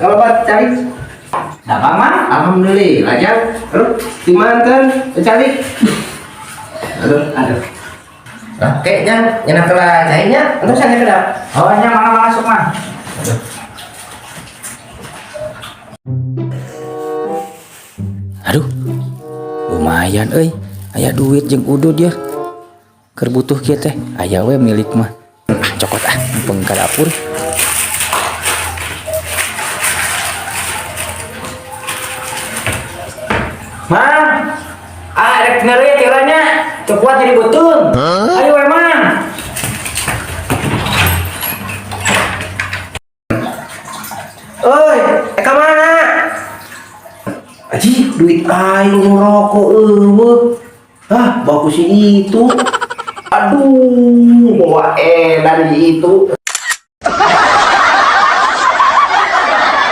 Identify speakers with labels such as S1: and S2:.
S1: Kalau buat cari,
S2: Apa man?
S1: alhamdulillah aja. Terus dimantan cari. Aduh. Oke, jangan nyenak telah cahaya. Untuk saya kedap.
S2: Oh, nya mana masuk man?
S3: Aduh, lumayan aya duit jeung udud ya. Keur butuh kieu teh aya we milik mah. Cokot mumpung ka dapur.
S2: Man, rek ngeri tiranya, cekuat jadi butun. Ayo we man.
S1: Oi, ka mana? Aji, duit aing ngerokok eueuh. Bagus sih itu. Aduh, bawa dari itu.